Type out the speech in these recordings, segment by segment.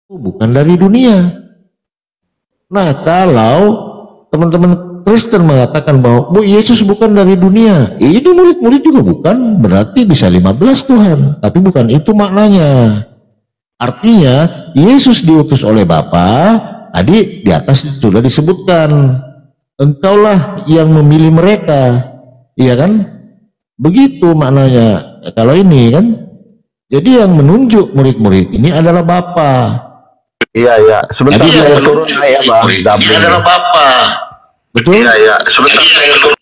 bukan dari dunia. Nah, kalau teman-teman Kristen mengatakan bahwa Yesus bukan dari dunia, ini murid-murid juga bukan, berarti bisa 15 Tuhan, tapi bukan itu maknanya. Artinya Yesus diutus oleh Bapa. Tadi di atas sudah disebutkan, engkaulah yang memilih mereka, iya kan? Begitu maknanya. Kalau ini kan, jadi yang menunjuk murid-murid ini adalah Bapa. Iya. Sebentar saya turun ya, Bang. Ini adalah Bapa. Betul? Iya. Sebentar saya turun.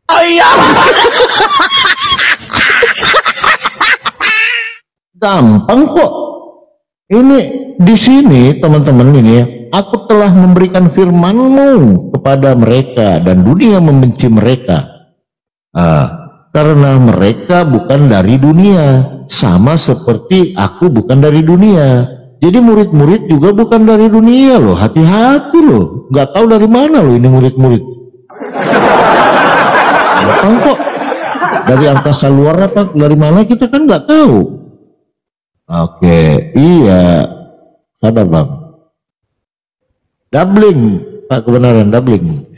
Oh iya. Gampang kok. Ini di sini teman-teman ini, aku telah memberikan firman-Mu kepada mereka dan dunia membenci mereka. Karena mereka bukan dari dunia, sama seperti aku bukan dari dunia. Jadi murid-murid juga bukan dari dunia loh. Hati-hati loh. Nggak tahu dari mana loh ini murid-murid. Gampang kok. Dari angkasa luar apa dari mana kita kan nggak tahu. Oke, iya. Sabar Bang. Doubling, Pak kebenaran, doubling.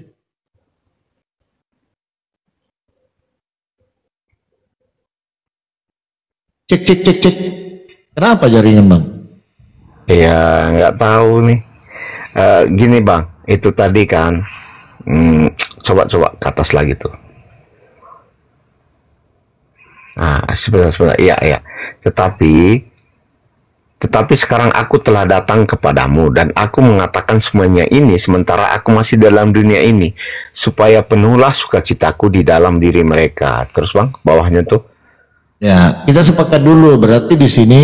Cek. Kenapa jaringan Bang? Iya, nggak tahu nih. Gini Bang, itu tadi kan, coba ke atas lagi tuh. Sebentar. Iya. Tetapi sekarang aku telah datang kepadamu dan aku mengatakan semuanya ini sementara aku masih dalam dunia ini, supaya penuhlah sukacitaku di dalam diri mereka. Terus Bang, bawahnya tuh. Ya, kita sepakat dulu. Berarti di sini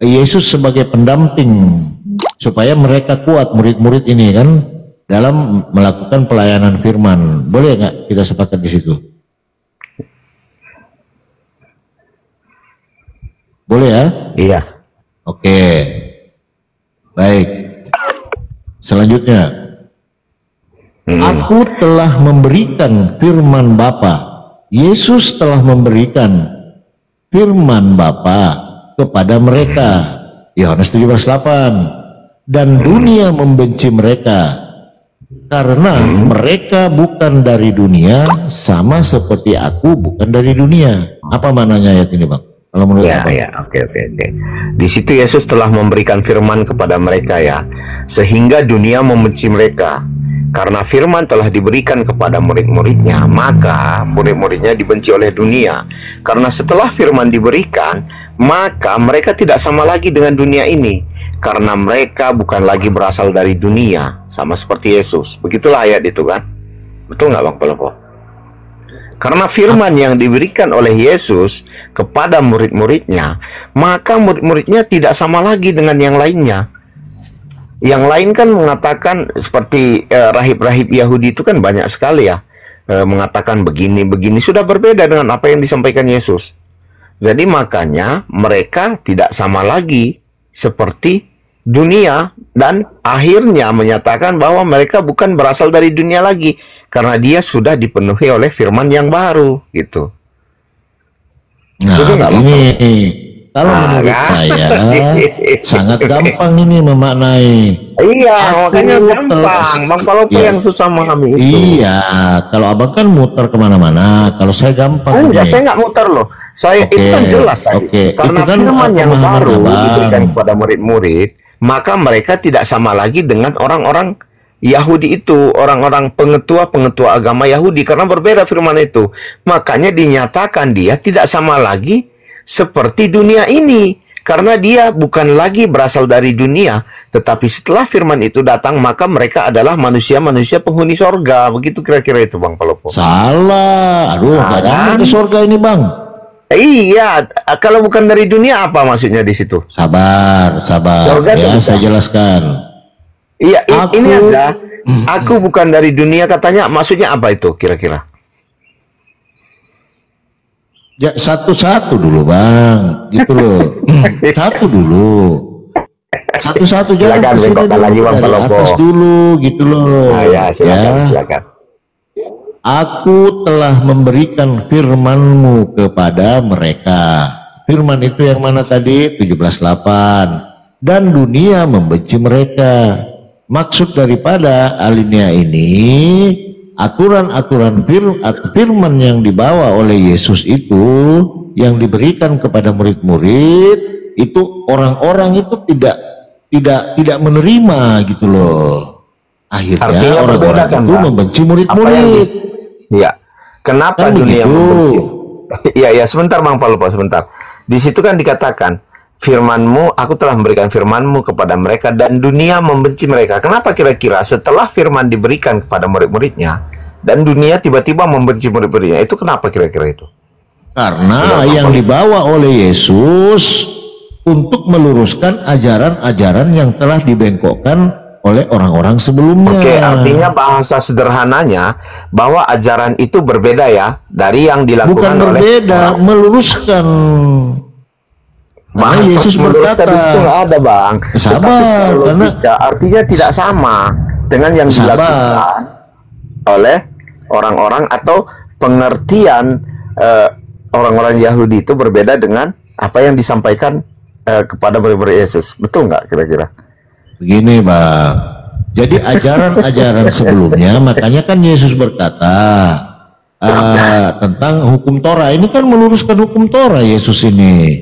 Yesus sebagai pendamping supaya mereka kuat, murid-murid ini kan, dalam melakukan pelayanan firman. Boleh nggak kita sepakat di situ? Boleh ya? Iya. Oke. Baik. Selanjutnya. Aku telah memberikan firman Bapa. Yesus telah memberikan firman Bapa kepada mereka. Yohanes 17:8. Dan dunia membenci mereka karena mereka bukan dari dunia, sama seperti aku bukan dari dunia. Apa maknanya ayat ini Bang? Kalau menurut Oke. Di situ Yesus telah memberikan firman kepada mereka ya, sehingga dunia membenci mereka. Karena firman telah diberikan kepada murid-muridnya, maka murid-muridnya dibenci oleh dunia. Karena setelah firman diberikan, maka mereka tidak sama lagi dengan dunia ini. Karena mereka bukan lagi berasal dari dunia, sama seperti Yesus. Begitulah ayat itu kan? Betul nggak Bang Pelepo? Karena firman yang diberikan oleh Yesus kepada murid-muridnya, maka murid-muridnya tidak sama lagi dengan yang lainnya. Yang lain kan mengatakan seperti rahib-rahib Yahudi itu kan banyak sekali ya, mengatakan begini, sudah berbeda dengan apa yang disampaikan Yesus. Jadi makanya mereka tidak sama lagi seperti dunia, dan akhirnya menyatakan bahwa mereka bukan berasal dari dunia lagi karena dia sudah dipenuhi oleh firman yang baru gitu. Nah, ini kalau menurut saya sangat gampang ini memaknai. Iya, makanya gampang. Bang Palopo yang susah memahami itu. Iya, kalau abang kan muter kemana-mana. Kalau saya gampang. Enggak, saya nggak muter loh. Saya itu kan jelas tadi. Karena kan firman yang baru diberikan kepada murid-murid, maka mereka tidak sama lagi dengan orang-orang Yahudi itu, orang-orang pengetua agama Yahudi, karena berbeda firman itu. Makanya dinyatakan dia tidak sama lagi seperti dunia ini, karena dia bukan lagi berasal dari dunia, tetapi setelah firman itu datang, maka mereka adalah manusia-manusia penghuni sorga. Begitu kira-kira itu Bang Palopo. Salah, aduh, nggak ada ke sorga ini Bang. Iya, kalau bukan dari dunia apa maksudnya di situ? Sabar. Ya, saya jelaskan. Iya, ini aja. Aku bukan dari dunia katanya, maksudnya apa itu kira-kira? Ya, satu-satu dulu Bang, gitu loh. Satu dulu. Satu-satu jangan silakan, kesini dulu, lagi Bang dari Palopo. Atas dulu, gitu loh. Ya, silakan. Aku telah memberikan firman-Mu kepada mereka. Firman itu yang mana tadi? 17:8. Dan dunia membenci mereka. Maksud daripada alinea ini, aturan-aturan firman yang dibawa oleh Yesus itu, yang diberikan kepada murid-murid, itu orang-orang itu tidak menerima gitu loh. Akhirnya Artinya orang-orang kan, itu Bang? membenci murid-murid. Iya. Kenapa Kan dunia begitu. membenci? Iya, sebentar Bang Palupa, sebentar. Di situ kan dikatakan, firman-Mu, aku telah memberikan firman-Mu kepada mereka dan dunia membenci mereka. Kenapa kira-kira setelah firman diberikan kepada murid-muridnya dan dunia tiba-tiba membenci murid-muridnya? Itu kenapa kira-kira itu? Karena yang dibawa oleh Yesus untuk meluruskan ajaran-ajaran yang telah dibengkokkan oleh orang-orang sebelumnya. Oke, artinya bahasa sederhananya bahwa ajaran itu berbeda ya dari yang dilakukan Bukan oleh berbeda, meluruskan. Karena Yesus berkata, di situ nggak ada Bang. Sabar, Tetapi secara karena logika artinya tidak sama dengan yang dilakukan oleh orang-orang atau pengertian orang-orang Yahudi itu berbeda dengan apa yang disampaikan kepada murid-murid Yesus. Betul nggak kira-kira? begini Bang, jadi ajaran-ajaran sebelumnya, makanya kan Yesus berkata tentang hukum Torah. Ini kan meluruskan hukum Torah Yesus ini.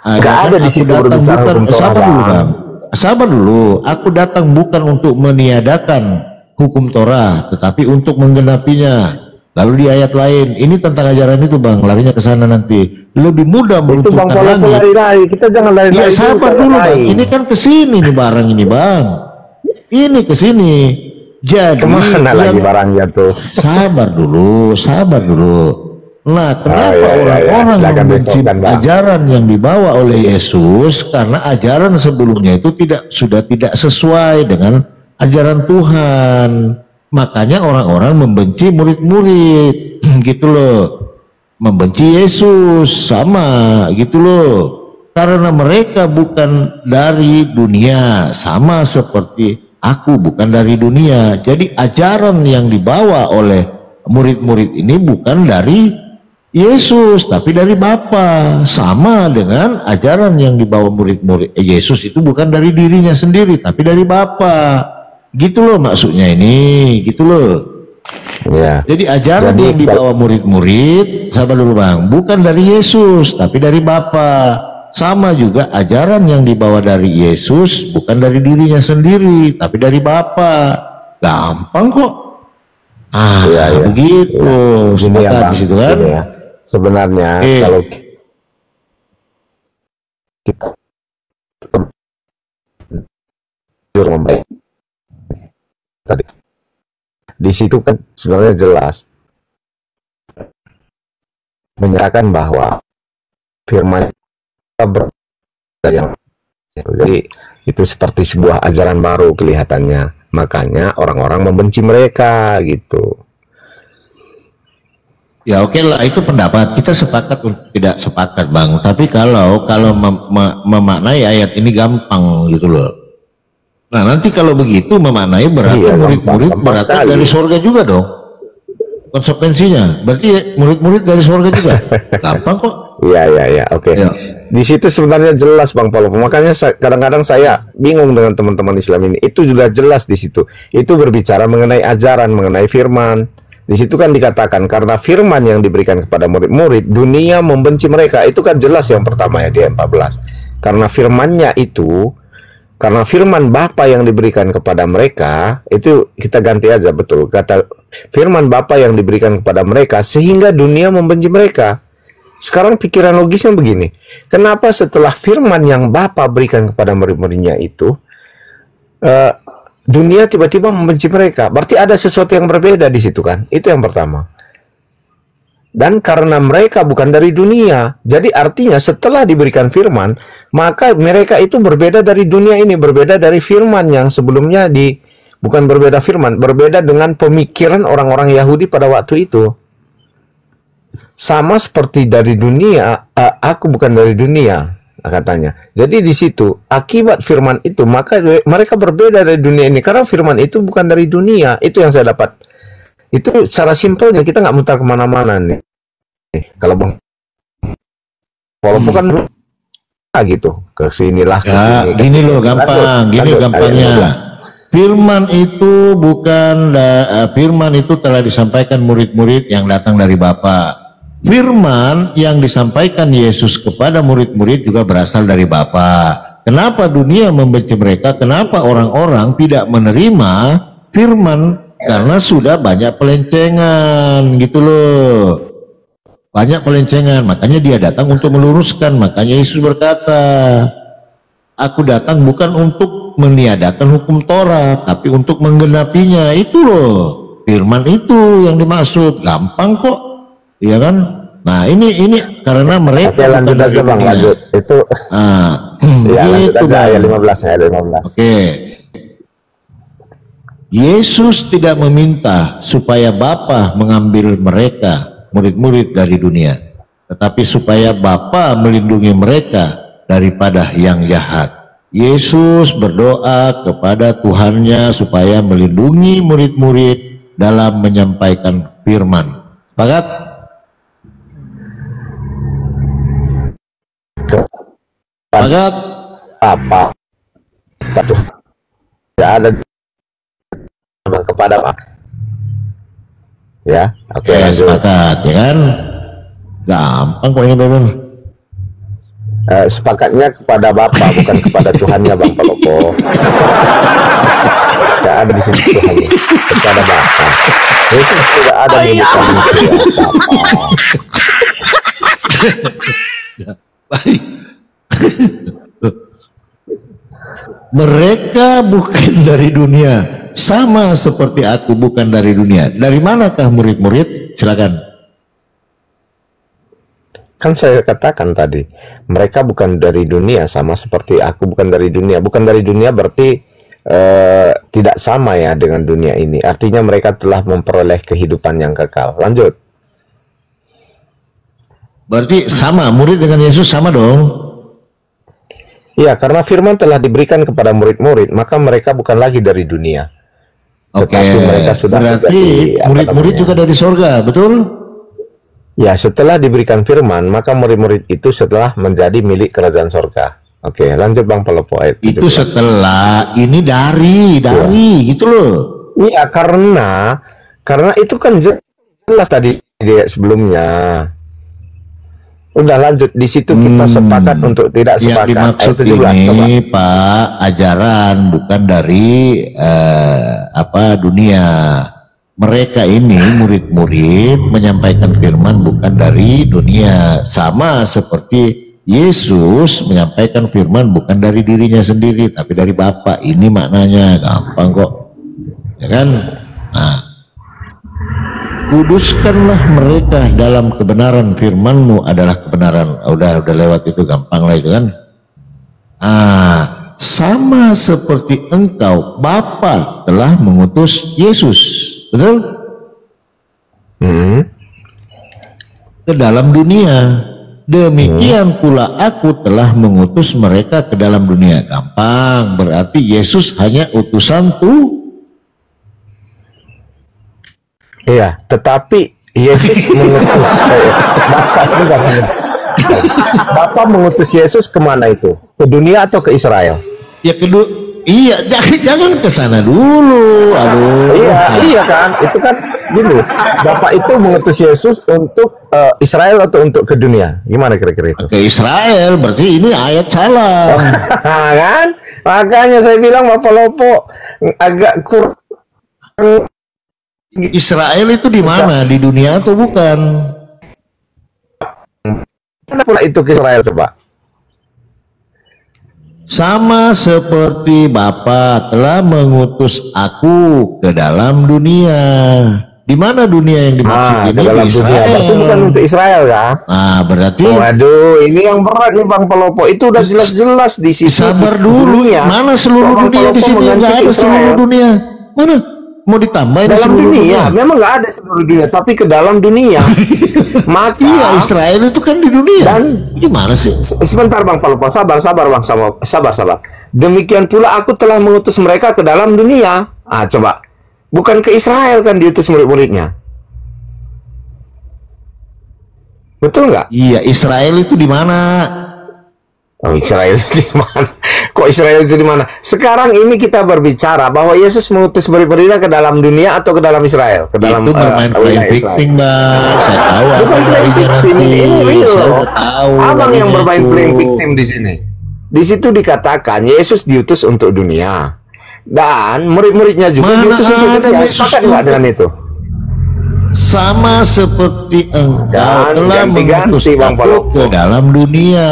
Gak ada di situ berbicara hukum Torah. Sabar dulu Bang, sabar dulu. Aku datang bukan untuk meniadakan hukum Torah, tetapi untuk menggenapinya. Lalu di ayat lain, ini tentang ajaran itu Bang, larinya ke sana nanti. Lebih mudah meruntuhkan langit. Lari-lari, kita jangan lari-lari. Ya sabar dulu Bang, ini kan kesini nih barang ini Bang. Ini kesini. Jadi kemana lagi barangnya tuh? Sabar dulu, sabar dulu. Nah, kenapa orang-orang membenci ajaran yang dibawa oleh Yesus? Karena ajaran sebelumnya itu sudah tidak sesuai dengan ajaran Tuhan. Makanya orang-orang membenci murid-murid gitu loh. Membenci Yesus sama gitu loh. Karena mereka bukan dari dunia, sama seperti aku bukan dari dunia. Jadi ajaran yang dibawa oleh murid-murid ini bukan dari Yesus tapi dari Bapa. Sama dengan ajaran yang dibawa murid-murid Yesus itu bukan dari dirinya sendiri tapi dari Bapa. Gitu loh maksudnya ini, gitu loh. Ya. Jadi ajaran yang dibawa murid-murid, sabar dulu Bang, bukan dari Yesus tapi dari Bapa. Sama juga ajaran yang dibawa dari Yesus bukan dari dirinya sendiri tapi dari Bapa. Gampang kok. Begitu. Sepakat di situ kan? Ya. Sebenarnya kalau kita membaik tadi di situ kan sebenarnya jelas menyatakan bahwa firman yang jadi itu seperti sebuah ajaran baru kelihatannya, makanya orang-orang membenci mereka gitu. Ya oke lah, itu pendapat kita sepakat untuk tidak sepakat Bang, tapi kalau memaknai ayat ini gampang gitu loh. Nah nanti kalau begitu memaknai berarti murid-murid berarti dari surga juga dong. Konsekuensinya berarti murid-murid dari surga juga. Gampang kok. Iya, oke. Ya. Di situ sebenarnya jelas Bang Paulo. Makanya kadang-kadang saya bingung dengan teman-teman Islam ini. Itu sudah jelas di situ. Itu berbicara mengenai ajaran, mengenai firman. Di situ kan dikatakan karena firman yang diberikan kepada murid-murid, dunia membenci mereka. Itu kan jelas yang pertama ya di ayat 14. Karena firmannya itu, karena firman Bapa yang diberikan kepada mereka, itu kita ganti aja betul. Kata firman Bapa yang diberikan kepada mereka sehingga dunia membenci mereka. Sekarang pikiran logisnya begini. Kenapa setelah firman yang Bapa berikan kepada murid-muridnya itu, dunia tiba-tiba membenci mereka? Berarti ada sesuatu yang berbeda di situ kan? Itu yang pertama. Dan karena mereka bukan dari dunia, jadi artinya setelah diberikan firman, maka mereka itu berbeda dari dunia ini, berbeda dari firman yang sebelumnya bukan berbeda firman, berbeda dengan pemikiran orang-orang Yahudi pada waktu itu. Sama seperti dari dunia, aku bukan dari dunia, katanya. Jadi di situ, akibat firman itu, maka mereka berbeda dari dunia ini, karena firman itu bukan dari dunia. Itu yang saya dapat Itu secara simpelnya kita nggak mutar kemana-mana nih. Kalau Bang Polopo kan gitu, ke sinilah ke Ya, sini. gini loh gampang, gini gampangnya. Firman itu telah disampaikan murid-murid yang datang dari Bapa. Firman yang disampaikan Yesus kepada murid-murid juga berasal dari Bapa. Kenapa dunia membenci mereka? Kenapa orang-orang tidak menerima firman? Karena sudah banyak pelencengan gitu loh. Banyak pelencengan, makanya dia datang untuk meluruskan. Makanya Yesus berkata, aku datang bukan untuk meniadakan hukum Taurat, tapi untuk menggenapinya. Itu loh, firman itu yang dimaksud. Gampang kok, iya kan? Nah ini karena mereka. Oke, lanjut aja Bang, lanjut. Itu ya, lanjut gitu, aja ayat Bang. 15 ya, 15. Oke. Yesus tidak meminta supaya Bapa mengambil mereka, murid-murid dari dunia, tetapi supaya Bapa melindungi mereka daripada yang jahat. Yesus berdoa kepada Tuhannya supaya melindungi murid-murid dalam menyampaikan firman. Sepakat? Sepakat? Apa? Tuh. Tidak ada kepada apa? Ya, oke, lanjut. Sepakat, ya kan? Gampang kok ini, Bang. Sepakatnya kepada Bapa, bukan kepada Tuhannya, Bang Polopo. Tidak ada di sini Tuhannya, kepada Bapa. Yesus tidak ada di Bapa. Baik. Mereka bukan dari dunia, sama seperti aku bukan dari dunia. Dari manakah murid-murid? Silakan. Kan saya katakan tadi, mereka bukan dari dunia, sama seperti aku bukan dari dunia. Bukan dari dunia berarti tidak sama ya dengan dunia ini. Artinya mereka telah memperoleh kehidupan yang kekal. Lanjut. Berarti sama, murid dengan Yesus sama dong. Iya, karena firman telah diberikan kepada murid-murid, maka mereka bukan lagi dari dunia. Oke, mereka sudah berarti murid-murid juga dari sorga, betul? Ya, setelah diberikan firman, maka murid-murid itu setelah menjadi milik kerajaan sorga. Oke, lanjut Bang Polopo. Itu setelah, ini dari gitu loh. Iya, karena itu kan jelas tadi di sebelumnya. Udah lanjut, di situ kita sepakat untuk tidak sepakat. Yang dimaksud ini coba. Pak, ajaran bukan dari dunia. Mereka ini murid-murid menyampaikan firman bukan dari dunia, sama seperti Yesus menyampaikan firman bukan dari dirinya sendiri tapi dari Bapa. Ini maknanya gampang kok, ya kan? Nah, kuduskanlah mereka dalam kebenaran, firman-Mu adalah kebenaran. Udah lewat itu, gampang lah itu kan. Sama seperti Engkau, Bapa telah mengutus Yesus, betul? Ke dalam dunia. Demikian pula aku telah mengutus mereka ke dalam dunia. Gampang, berarti Yesus hanya utusan Tuhan. Iya, tetapi Yesus mengutus Bapak sebentar. Bapak mengutus Yesus kemana itu? Ke dunia atau ke Israel? Ya iya, jangan ke sana dulu. Aduh. Iya kan? Itu kan gini. Bapak itu mengutus Yesus untuk Israel atau untuk ke dunia? Gimana kira-kira itu? Ke Israel, berarti ini ayat salah. Kan? Makanya saya bilang Bapak Lopo agak kurang. Israel itu di mana? Di dunia atau bukan? Mana pula itu ke Israel coba? Sama seperti Bapa telah mengutus aku ke dalam dunia. Di mana dunia yang dimaksud ini? Ke dalam dunia. Berarti bukan untuk Israel kan? Berarti. Waduh, ini yang berat nih Bang Polopo. Itu udah jelas-jelas di situ. Sabar dulu. Mana seluruh dunia di sini? Nggak ada seluruh dunia. Mana? Mau ditambahin dalam dunia? Memang nggak ada seluruh dunia, tapi ke dalam dunia. Maka iya, Israel itu kan di dunia. Dan gimana sih? Sebentar Bang Polopo, sabar Bang, sabar. Demikian pula aku telah mengutus mereka ke dalam dunia. Coba Bukan ke Israel kan diutus murid-muridnya. Betul nggak? Iya, Israel itu di mana? Oh, Israel itu di mana? Kok Israel itu di mana? Sekarang ini kita berbicara bahwa Yesus mengutus murid-muridnya ke dalam dunia atau ke dalam Israel? Ke dalam Itu bermain playing victim, Bang. Saya tahu Bukan apa playing nanti. victim, ini real Saya loh. udah tahu. Abang yang larinya bermain itu. playing victim di sini. Di situ dikatakan Yesus diutus untuk dunia. Dan murid-muridnya juga Mana diutus untuk ada dunia. Yesus Sepakat nggak dengan itu? Sama seperti engkau Dan telah ganti-ganti, mengutus Bang aku Palopo. ke dalam dunia.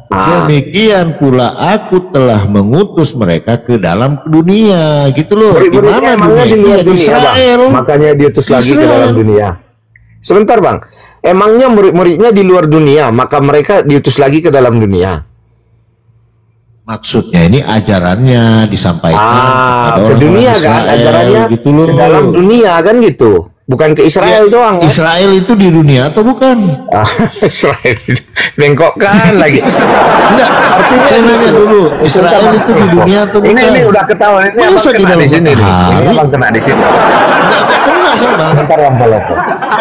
Ah. Demikian pula aku telah mengutus mereka ke dalam dunia. Gitu loh. Di Murid-muridnya mana emangnya di luar dunia? Di dunia, Bang. Israel. Makanya diutus lagi ke Israel. dalam dunia. Sebentar, Bang. Emangnya murid-muridnya di luar dunia, maka mereka diutus lagi ke dalam dunia. Maksudnya ini ajarannya disampaikan kepada Ke dunia orang-orang kan, Israel, ajarannya gitu loh. ke dalam dunia kan gitu. Bukan ke Israel Ya, doang kan? Israel itu di dunia atau bukan? Israel itu bengkokkan lagi. Enggak, Artinya saya nanya gitu. dulu, Israel Sebentar, itu di Bang. dunia atau bukan? Ini udah ketahuan, ini abang Masa di kena di dalam sini nih. Ini matahari? abang kena di sini. Enggak kena saya, Bang. Bentar, Bang Palopo.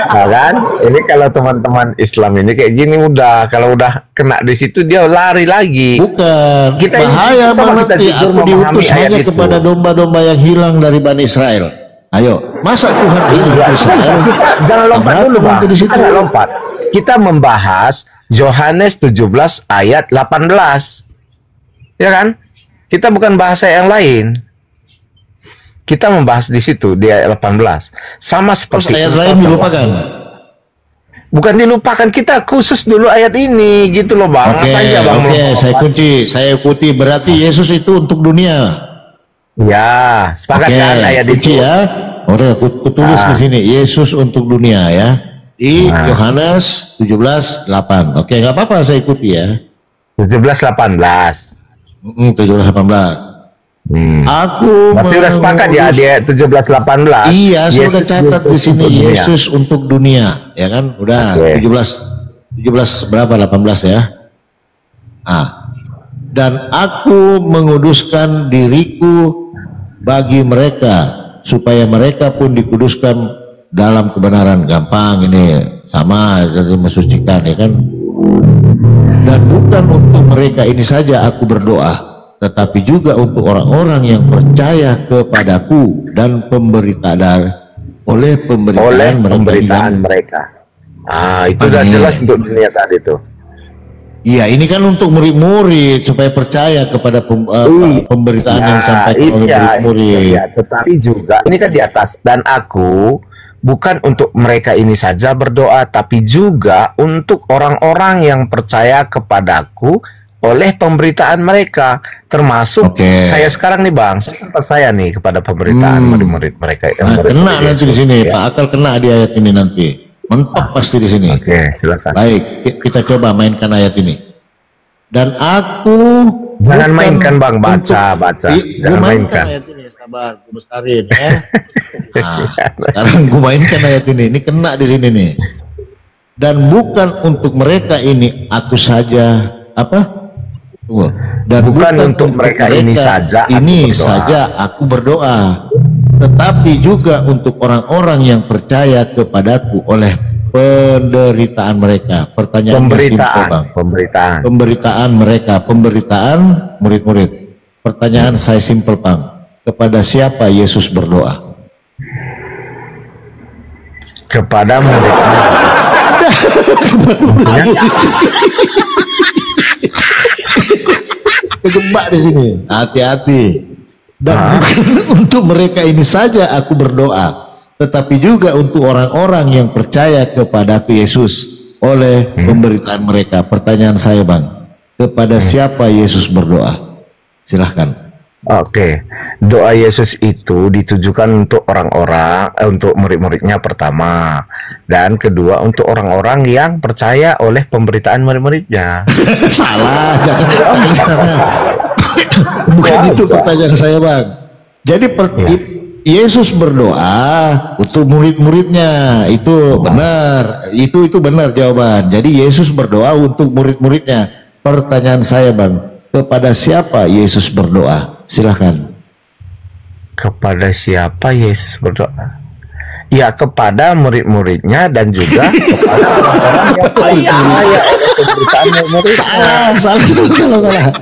Nah kan, ini kalau teman-teman Islam ini kayak gini udah, kalau udah kena di situ dia lari lagi. Bukan. coba Bahaya Bang, kita nanti jujur aku memahami diutus ayat hanya itu. kepada domba-domba yang hilang dari Bani Israel. Ayo, masa Tuhan ini Iya, Israel? kita jangan lompat Berantem dulu, Bang. nanti di Kita situ. nggak lompat. Kita membahas Yohanes 17 ayat 18. Ya kan? Kita bukan bahasa yang lain. Kita membahas di situ di ayat 18. Sama Terus seperti ayat engkau lain telah- dilupakan. Bukan dilupakan, kita khusus dulu ayat ini gitu loh, Bang. Oke, Apa aja, Bang? saya kunci, saya ikuti. Berarti Yesus itu untuk dunia. Ya, sepakat Oke, kan ayat kunci itu? ya. Udah, aku tulis di sini Yesus untuk dunia ya. Di Yohanes 17:8. Oke, nggak apa-apa saya ikuti ya. 17-18. 17:18. Aku Berarti udah sepakat ya di ayat 17-18. Iya, saya udah Yesus catat di diutus sini untuk dunia. Yesus untuk dunia, ya kan? Udah Oke. 17 berapa? 18 ya. Dan aku menguduskan diriku bagi mereka supaya mereka pun dikuduskan dalam kebenaran. Gampang ini, sama jadi mensucikan ya kan. Dan bukan untuk mereka ini saja aku berdoa, tetapi juga untuk orang-orang yang percaya kepadaku dan oleh pemberitaan mereka. Itu udah Amin. jelas untuk dunia tadi tuh. Iya, ini kan untuk murid-murid supaya percaya kepada pemberitaan yang disampaikan oleh murid-murid. Iya, tetapi juga ini kan di atas, dan aku bukan untuk mereka ini saja berdoa, tapi juga untuk orang-orang yang percaya kepadaku oleh pemberitaan mereka, termasuk Oke. saya sekarang nih, Bang. Saya kan percaya nih kepada pemberitaan murid-murid mereka. Nah, kena nanti di sini, ya. Pak Akal kena di ayat ini nanti. Mentok pasti di sini. Oke, silakan. Baik, kita coba mainkan ayat ini. Dan aku Jangan bukan mainkan, Bang, baca. Gue Jangan mainkan mainkan. ayat ini, sabar, gue besarin ya. Nah, sekarang gue mainkan ayat ini kena di sini nih. Dan bukan untuk mereka ini aku saja apa? Tunggu. Dan Bukan untuk mereka ini saja aku ini berdoa. saja aku berdoa, tetapi juga untuk orang-orang yang percaya kepadaku oleh penderitaan mereka. Pertanyaannya simpel, Bang. Pemberitaan mereka, pemberitaan murid-murid. Pertanyaan saya simpel, Bang. Kepada siapa Yesus berdoa? Kepada murid-murid. Kejebak di sini. Hati-hati. Dan bukan untuk mereka ini saja aku berdoa, tetapi juga untuk orang-orang yang percaya kepadaku Yesus oleh pemberitaan mereka. Pertanyaan saya, Bang, kepada siapa Yesus berdoa? Silahkan. Oke, doa Yesus itu ditujukan untuk orang-orang, untuk murid-muridnya pertama, dan kedua untuk orang-orang yang percaya oleh pemberitaan murid-muridnya. Salah, jangan bukan itu pertanyaan saya, Bang. Jadi Yesus berdoa untuk murid-muridnya, itu benar, itu benar jawaban. Jadi Yesus berdoa untuk murid-muridnya. Pertanyaan saya, Bang, kepada siapa Yesus berdoa? Silahkan. Kepada siapa Yesus berdoa? Ya, kepada murid-muridnya dan juga kepada orang-orang yang percaya pemberitaan murid-muridnya.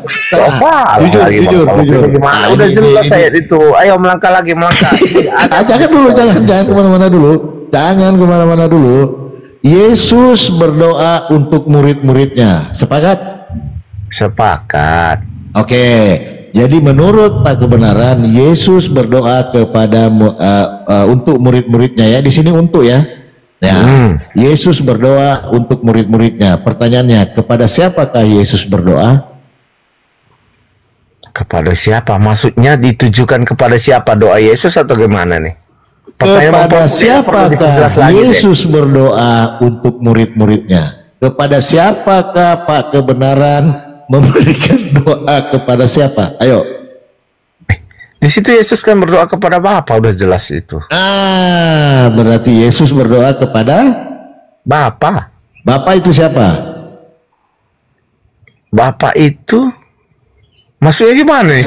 Salah. Jujur. Gimana? Udah jelas saya itu. Ayo melangkah lagi, melangkah. Jangan kemana-mana dulu. Yesus berdoa untuk murid-muridnya. Sepakat? Sepakat. Oke. Jadi menurut Pak kebenaran, Yesus berdoa kepada untuk murid-muridnya ya. Di sini untuk ya. Yesus berdoa untuk murid-muridnya. Pertanyaannya, kepada siapakah Yesus berdoa? Kepada siapa? Maksudnya ditujukan kepada siapa doa Yesus atau gimana nih? Kepada siapakah Yesus berdoa untuk murid-muridnya? Kepada siapakah Pak kebenaran memberikan doa kepada siapa? Ayo. Di situ Yesus kan berdoa kepada Bapa, udah jelas itu. Berarti Yesus berdoa kepada Bapa. Bapa itu siapa? Bapa itu maksudnya gimana nih?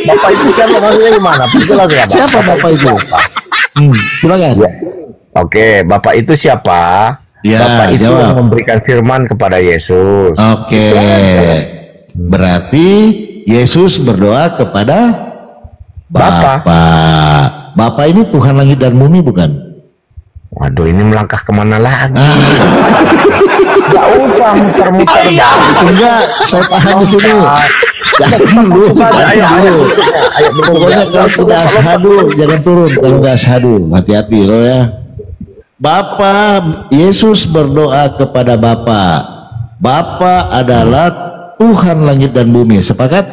Bapa itu siapa, maksudnya gimana? Jelas ya, siapa Bapa itu? Silakan. Oke, Bapa itu siapa? Ya, Bapak itu jawab. yang memberikan firman kepada Yesus. Oke. Berarti Yesus berdoa kepada Bapa. Bapa ini Tuhan langit dan bumi bukan? Waduh, ini melangkah kemana lagi? Gak usah muter-muter. Enggak, saya paham di sini. Pokoknya kalau sudah ashadu jangan turun. Kalau nggak ashadu, hati-hati loh ya. Bapa, Yesus berdoa kepada Bapa. Bapa adalah Tuhan langit dan bumi. Sepakat?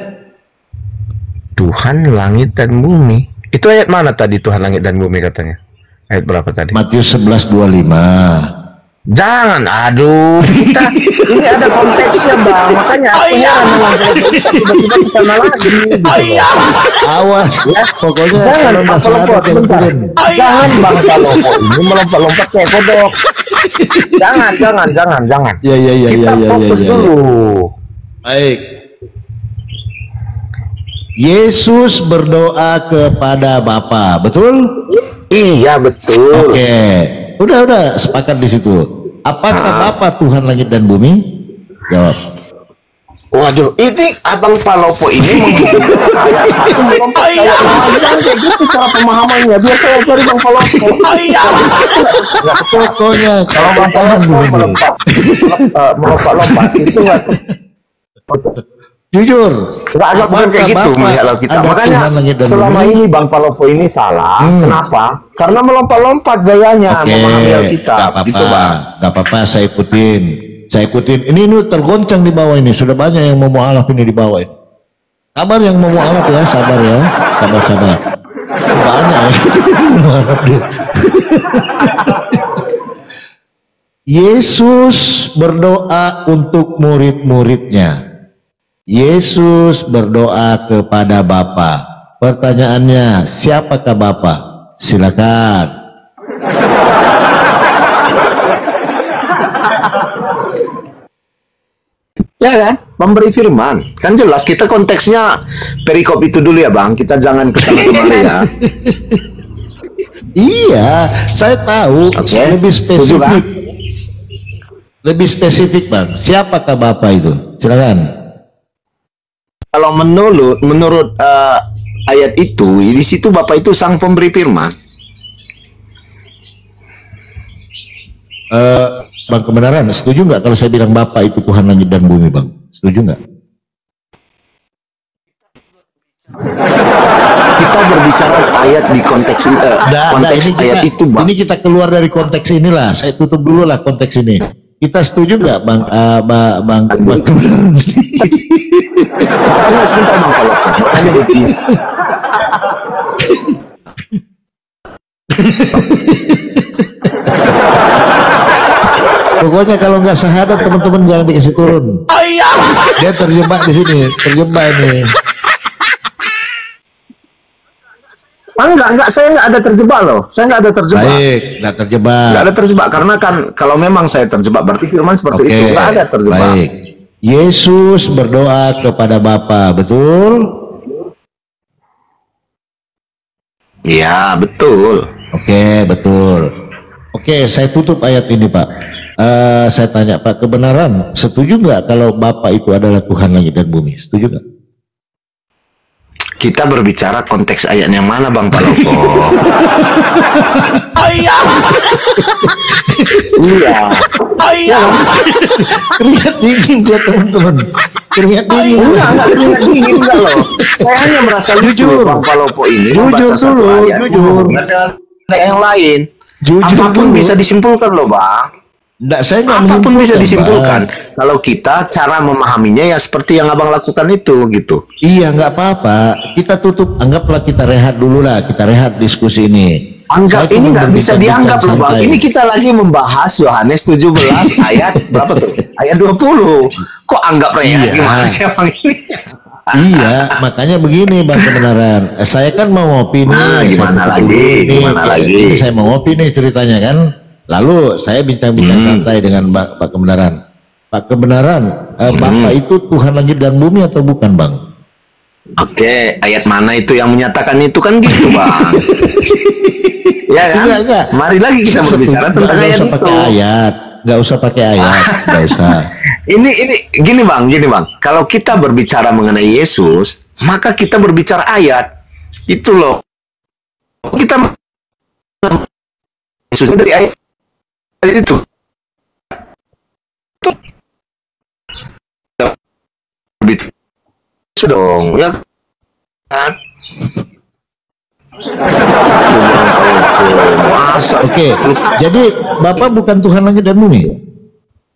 Tuhan langit dan bumi. Itu ayat mana tadi Tuhan langit dan bumi katanya? Ayat berapa tadi? Matius 11:25. Jangan, aduh, ini ada konteksnya Bang, makanya aku heran tiba-tiba di sana lagi. Awas, ya. Pokoknya jangan lompat sebentar. Jangan Bang kalau ini melompat-lompat kayak kodok. Jangan. Ya. Kita fokus dulu. Baik. Yesus berdoa kepada Bapa, betul? Iya betul. Oke. Udah sepakat di situ. Apakah Bapa Tuhan langit dan bumi? Jawab. Waduh, ini Abang Palopo ini menghubungkan ayat 1 melompat kayak kayak gitu cara pemahamannya. Biar saya cari Bang Palopo. Pokoknya kalau Bang Palopo melompat itu nggak. Jujur, nggak benar kayak gitu kalau kita. Makanya selama ini Bang Palopo ini salah. Kenapa? Karena melompat-lompat gayanya memahami kita. Gak apa-apa, saya ikutin. Ini tergoncang di bawah ini. Sudah banyak yang mau mualaf ini di bawah ini. Sabar yang mau mualaf ya, sabar ya. Sabar. Banyak ya. Yesus berdoa untuk murid-muridnya. Yesus berdoa kepada Bapa. Pertanyaannya, siapakah Bapa? Silakan. Ya kan? Memberi firman. Kan jelas kita konteksnya perikop itu dulu ya Bang. Kita jangan kesana kemari ya. Iya, saya tahu. Lebih spesifik. Lebih spesifik Bang. Siapakah Bapa itu? Silakan. Kalau menurut ayat itu, di situ Bapak itu sang pemberi firman. Bang kebenaran, setuju nggak kalau saya bilang Bapak itu Tuhan langit dan bumi, Bang? Setuju nggak? Kita berbicara ayat di konteks ayat itu, Bang. Ini kita keluar dari konteks inilah. Saya tutup dulu lah konteks ini. Kita setuju nggak, Bang? Bang kebenaran. Makanya sebentar Bang kalau makanya begini. Pokoknya kalau nggak syahadat teman-teman jangan dikasih turun. Dia terjebak di sini, terjebak ini. Enggak, saya nggak ada terjebak loh. Saya nggak ada terjebak. Baik, nggak terjebak. Nggak ada terjebak karena kan kalau memang saya terjebak berarti firman seperti itu. Nggak ada terjebak. Baik. Yesus berdoa kepada Bapa, betul? Ya, betul. Oke, betul. Oke, saya tutup ayat ini, Pak. Saya tanya, Pak, kebenaran setuju nggak kalau Bapa itu adalah Tuhan langit dan bumi? Setuju nggak? Kita berbicara konteks ayat yang mana, Bang Palopo? Iya. Iya. Keringat dingin buat teman-teman. Keringat dingin. Enggak keringat dingin enggak loh. Saya hanya merasa lucu, Bang Palopo ini membaca satu ayat, jujur. ada yang lain. Jujur apapun dulu. bisa disimpulkan loh, Bang. Nggak, saya nggak Apapun bisa menyimpulkan, disimpulkan. Bang. Kalau kita cara memahaminya ya seperti yang Abang lakukan itu, gitu. Iya, nggak apa-apa. Kita tutup, anggaplah kita rehat dulu lah. Kita rehat diskusi ini. Anggap Saya ini cuma nggak bisa dianggap loh, Bang. santai. Ini kita lagi membahas Yohanes 17 ayat berapa tuh? Ayat 20. Kok anggap rehat? Iya. Gimana sih Bang ini? Iya, makanya begini, Bang, kebenaran. Saya kan mau ngopi nih. Gimana Saya tutup lagi? dulu nih. Gimana lagi? Ini saya mau ngopi nih ceritanya kan. Lalu saya bincang-bincang santai dengan Pak Kebenaran. Pak Kebenaran, Bapak itu Tuhan langit dan bumi atau bukan, Bang? Oke, ayat mana itu yang menyatakan itu kan gitu, Bang? Ya kan? Enggak. Mari lagi kita berbicara tentang ayat usah itu. pakai ayat. Nggak usah pakai ayat. Nggak usah. Ini gini Bang. Kalau kita berbicara mengenai Yesus, maka kita berbicara ayat. Itu loh. Kita Yesus dari ayat itu. Berbicara dong, ya kan? Masa? Oke, jadi Bapak bukan Tuhan langit dan bumi?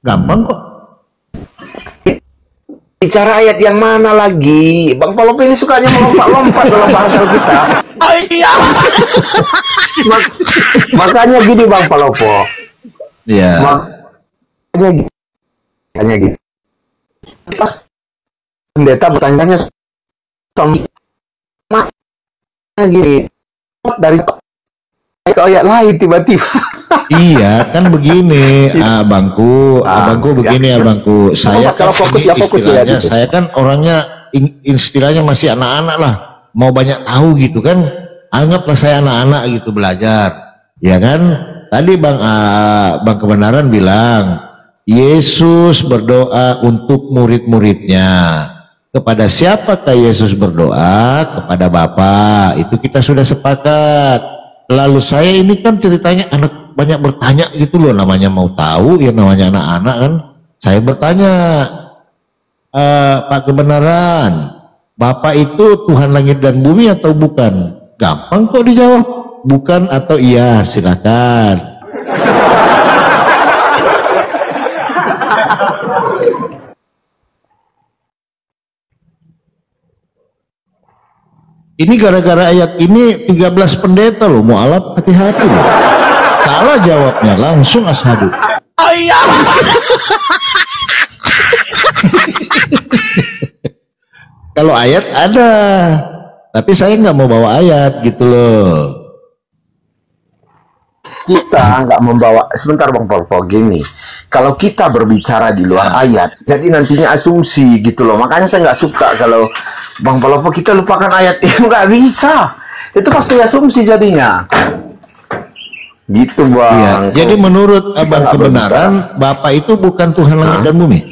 Gampang kok. Bicara ayat yang mana lagi? Bang Palopo ini sukanya melompat-lompat dalam bahasa kita. Makanya gini Bang Palopo. Iya. Makanya gini. Pas pendeta bertanya sama gini dari ke ayat lain tiba-tiba. Iya, kan begini, abangku begini, ya. abangku. Saya Kalau kan fokus ya fokus istilahnya, gitu. saya kan orangnya istilahnya masih anak-anak lah, mau banyak tahu gitu kan. Anggaplah saya anak-anak gitu belajar, ya kan. Tadi Bang Kebenaran bilang Yesus berdoa untuk murid-muridnya. Kepada siapakah Yesus berdoa? Kepada Bapa. Itu kita sudah sepakat. Lalu saya ini kan ceritanya anak banyak bertanya gitu loh, namanya mau tahu ya, namanya anak-anak kan. Saya bertanya, Pak Kebenaran, Bapak itu Tuhan langit dan bumi atau bukan? Gampang kok dijawab, bukan atau iya, silakan. Ini gara-gara ayat ini 13 pendeta loh, mualaf hati-hati loh. Salah jawabnya langsung ashadu. Kalau ayat ada, tapi saya nggak mau bawa ayat gitu loh. Kita nggak membawa, sebentar Bang Palopo, gini. Kalau kita berbicara di luar ayat, jadi nantinya asumsi gitu loh. Makanya saya nggak suka kalau Bang Palopo kita lupakan ayat itu, nggak bisa. Itu pasti asumsi jadinya. Gitu Bang. Iya. Jadi menurut Abang Kebenaran, Bapak itu bukan Tuhan langit dan bumi?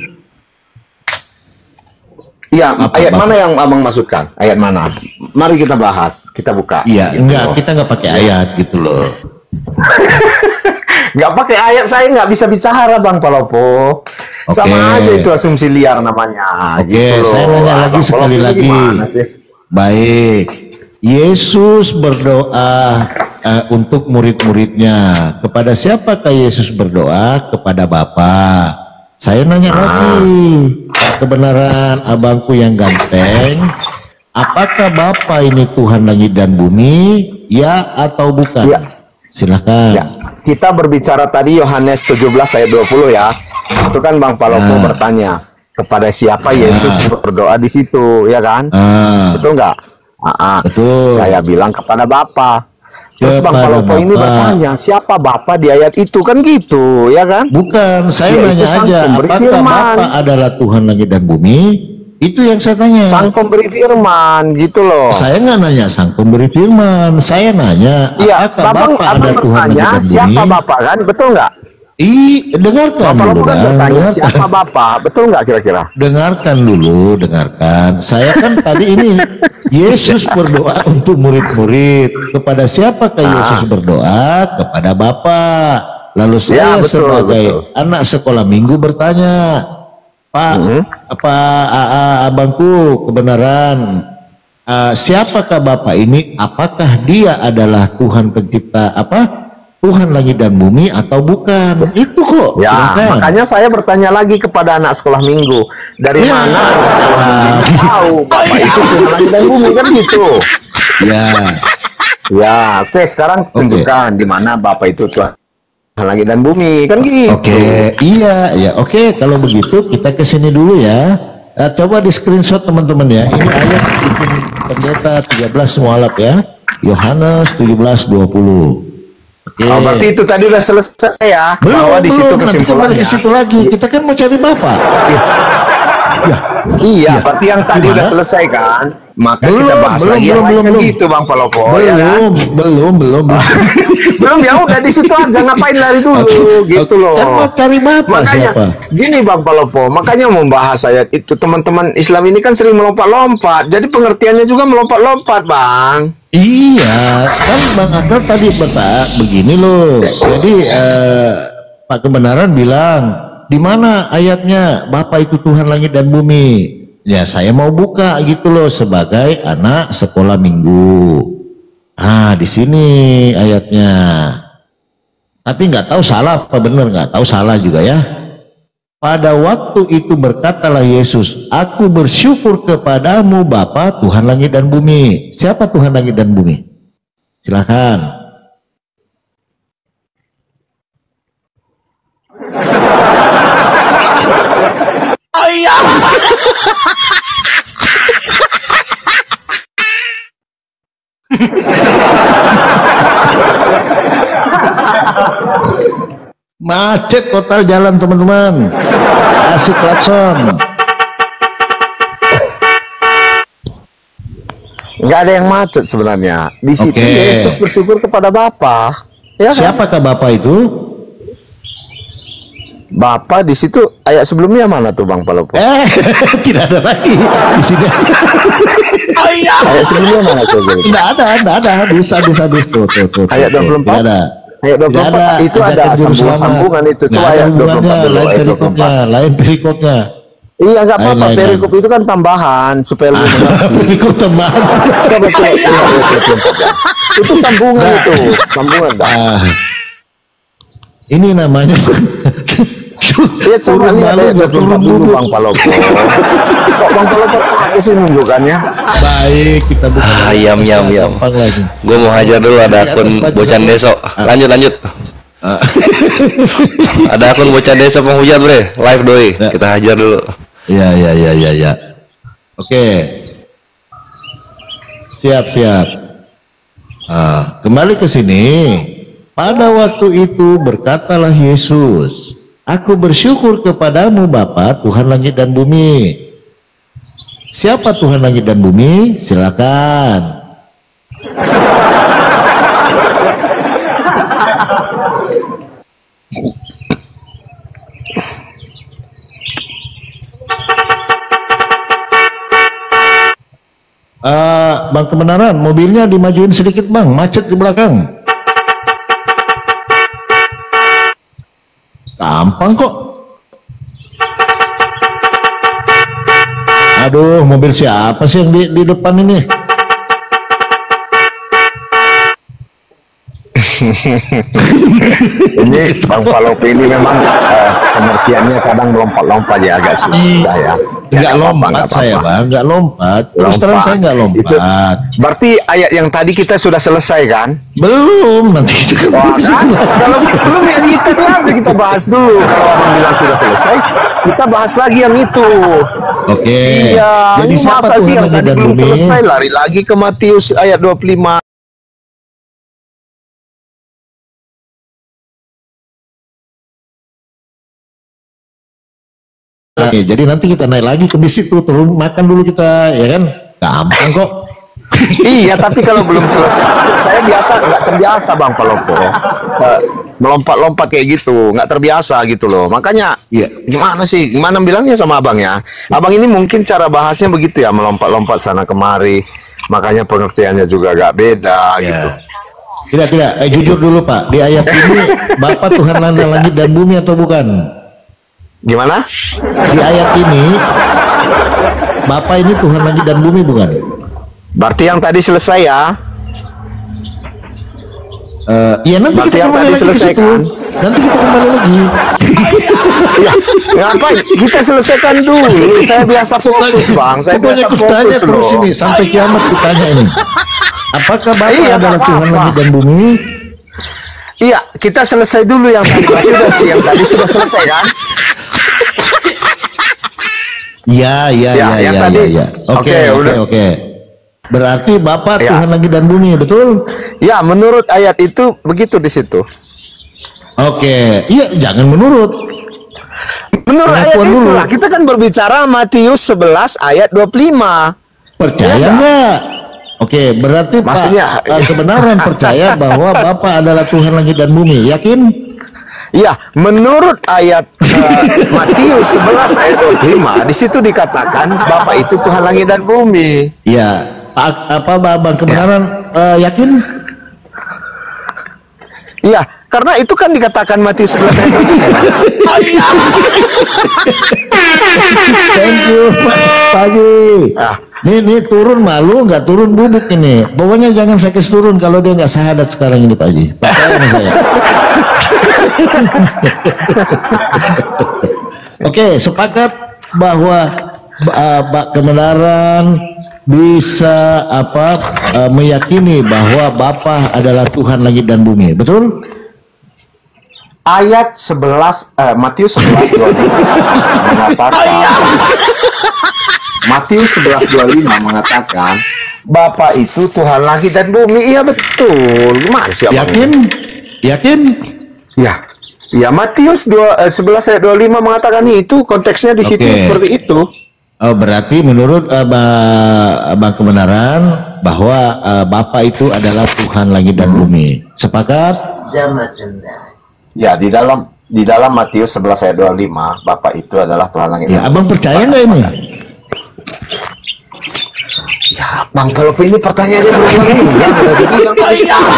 Iya, ayat mana yang Abang maksudkan? Ayat mana? Mari kita bahas, kita buka. Iya, gitu enggak, loh. kita nggak pakai ayat gitu loh. Nggak pakai ayat, saya nggak bisa bicara Bang Palopo. Sama aja itu asumsi liar namanya. Oke, gitu loh. saya nanya lagi Bang sekali Palopo lagi. gimana sih? Baik, Yesus berdoa untuk murid-muridnya. Kepada siapakah Yesus berdoa? Kepada Bapa. Saya nanya lagi, Kebenaran abangku yang ganteng, apakah Bapa ini Tuhan langit dan bumi? Ya atau bukan? Ya. Silakan. Ya, kita berbicara tadi Yohanes 17 ayat 20 ya. Itu kan Bang Palopo bertanya kepada siapa Yesus berdoa di situ, ya kan? Betul nggak? Betul. Saya bilang kepada Bapa. Terus Bang Kepada Palopo ini Bapa. bertanya siapa Bapa di ayat itu, kan gitu, ya kan? Bukan, saya Ya, nanya itu sang aja, pemberi apakah firman. Bapa adalah Tuhan langit dan bumi? Itu yang saya tanya. Sang pemberi firman gitu loh. Saya nggak nanya sang pemberi firman, saya nanya Iya, apakah Bapak ada Tuhan lagi dan bumi? Siapa Bapak kan, betul nggak? Dengarkan Bapak dulu, kan bertanya dengarkan. siapa Bapak, betul nggak kira-kira? Dengarkan dulu, dengarkan. Saya kan tadi ini Yesus berdoa untuk murid-murid. Kepada siapakah Yesus berdoa? Kepada Bapa. Lalu saya sebagai anak sekolah minggu bertanya, Pak, apa abangku kebenaran? Siapakah Bapak ini? Apakah dia adalah Tuhan pencipta Tuhan langit dan bumi atau bukan? Itu kok. Ya, silakan. makanya saya bertanya lagi kepada anak sekolah minggu. Dari mana tahu Bapak itu Tuhan langit dan bumi kan gitu? Ya. Ya, oke, sekarang tunjukkan di mana Bapak itu Tuhan langit dan bumi kan gitu. Oke, iya, ya. Oke, kalau begitu kita ke sini dulu ya. Coba di screenshot teman-teman ya. Ini ayat bikin pendeta 13 mualaf ya. Yohanes 17:20. Okay. Oh, berarti itu tadi udah selesai ya? Belum, di situ kesimpulannya. Ke situ lagi. Kita kan mau cari Bapak. Iya, berarti yang tadi udah selesai kan? Maka kita bahas lagi yang lain gitu, Bang Palopo. Belum. Belum, ya udah di situ aja, ngapain lari dulu gitu loh. Kan mau cari Bapak makanya, siapa? Gini Bang Palopo, makanya membahas ayat itu, teman-teman Islam ini kan sering melompat-lompat. Jadi pengertiannya juga melompat-lompat, Bang. Iya, kan Bang Akal tadi begini loh. Jadi Pak Kebenaran bilang, di mana ayatnya Bapak itu Tuhan langit dan bumi? Ya saya mau buka gitu loh sebagai anak sekolah minggu. Di sini ayatnya. Tapi nggak tahu salah apa benar, nggak tahu salah juga ya. Pada waktu itu berkatalah Yesus, aku bersyukur kepadamu Bapa Tuhan langit dan bumi. Siapa Tuhan langit dan bumi? Silakan. Oh iya. Macet total jalan teman-teman. Asik klakson. Nggak ada yang macet sebenarnya. Di situ Yesus bersyukur kepada Bapa. Ya kan? Siapakah Bapa itu? Bapa di situ ayat sebelumnya mana tuh Bang Palopo? Tidak ada lagi di sini. Oh iya. Ayat sebelumnya mana tuh? Tidak ada. Dusa tuh. Ayat 24. Tidak ada. Ayat 24 itu ada sambungan itu. Coba ayat 24 dulu. Lain perikopnya. Iya nggak apa-apa. Perikop itu kan tambahan supaya lu mengerti. Perikop tambahan. Coba. Itu sambungan itu. Sambungan. Ini namanya. Ya coba lihat ayat 24 dulu Bang Palopo. Kok Bang Palopo apa sih nunjukannya? Baik, kita buka. Yam. Gue mau hajar dulu, ada akun Bocan Deso. Lanjut. Ada akun Bocan Deso penghujat bre, live doi. Kita hajar dulu. Ya. Oke. Siap. Kembali ke sini. Pada waktu itu berkatalah Yesus, aku bersyukur kepadamu Bapa Tuhan langit dan bumi. Siapa Tuhan langit dan bumi? Silakan. Bang Kebenaran, mobilnya dimajuin sedikit Bang, macet di belakang. Gampang kok. Aduh, mobil siapa sih yang di depan ini? Ini Bang Palopo ini memang pengertiannya kadang melompat-lompat ya, agak susah ya. Enggak lompat saya Bang, enggak lompat. Terus terang saya enggak lompat. Berarti ayat yang tadi kita sudah selesai kan? Belum, nanti kita bahas. Kalau belum ya kita bahas dulu. Kalau Abang bilang sudah selesai, kita bahas lagi yang itu. Oke. Iya, jadi siapa sih yang Tuhan tadi dan belum bumi? selesai, lari lagi ke Matius ayat 25. Jadi nanti kita naik lagi ke bis itu, turun makan dulu kita, ya kan? Gampang kok. Iya, tapi kalau belum selesai, saya nggak terbiasa Bang Palopo, melompat-lompat kayak gitu, nggak terbiasa gitu loh. Makanya, Iya. gimana bilangnya sama abang ya? Abang ini mungkin cara bahasnya begitu ya, melompat-lompat sana kemari, makanya pengertiannya juga agak beda gitu. Tidak. Jujur dulu Pak, di ayat ini Bapa Tuhan langit dan bumi atau bukan? Gimana? Di ayat ini Bapa ini Tuhan langit dan bumi bukan? Berarti yang tadi selesai ya? Iya nanti Berarti kita yang kembali tadi lagi ke selesai situ. kan? Nanti kita kembali lagi. Ya, ngapain? Kita selesaikan dulu. Saya biasa fokus Bang. Saya Pokoknya biasa kutanya fokus terus loh. ini sampai kiamat kutanya ini. Apakah Bapa Iya, adalah nggak Tuhan apa-apa. langit dan bumi? Iya, kita selesai dulu yang tadi. Berarti udah sih, yang tadi sudah selesai kan? Iya. yang tadi. Oke. Berarti Bapa Ya. Tuhan langit dan bumi, betul? Ya, menurut ayat itu begitu di situ. Oke. Iya, jangan menurut. Menurut ayat Pengakuan dulu. itulah kita kan berbicara Matius 11 ayat 25. Percaya Iya, nggak? Oke, berarti Maksudnya- Pak kebenaran percaya bahwa Bapa adalah Tuhan langit dan bumi. Yakin? Ya, menurut ayat Matius 11 ayat 25 di situ dikatakan Bapa itu Tuhan langit dan bumi. Iya. Bang kebenaran yakin? Iya, karena itu kan dikatakan Matius 11 ayat 25. Thank you Pagi. Ah. Nih turun malu nggak turun bubuk ini. Pokoknya jangan saya kasih turun kalau dia nggak syahadat sekarang ini Pak Haji. Percaya sama saya. Oke, sepakat bahwa kebenaran bisa meyakini bahwa Bapa adalah Tuhan langit dan bumi. Betul? Ayat 11 Matius 11:25 mengatakan Matius 11:25 mengatakan Bapa itu Tuhan langit dan bumi. Iya betul. Gimana sih abang? Yakin? Ya. Ya, Matius 11 ayat 25 mengatakan itu, konteksnya di situ Oke. seperti itu. Oh, berarti menurut Bang kebenaran bahwa Bapa itu adalah Tuhan langit dan bumi. Sepakat? Ya, di dalam Matius 11 ayat 25, Bapa itu adalah Tuhan langit Ya, dan bumi. Abang percaya nggak ini? Ya, Bang, kalau ini pertanyaannya berulang ya, udah dibilang tadi sekarang.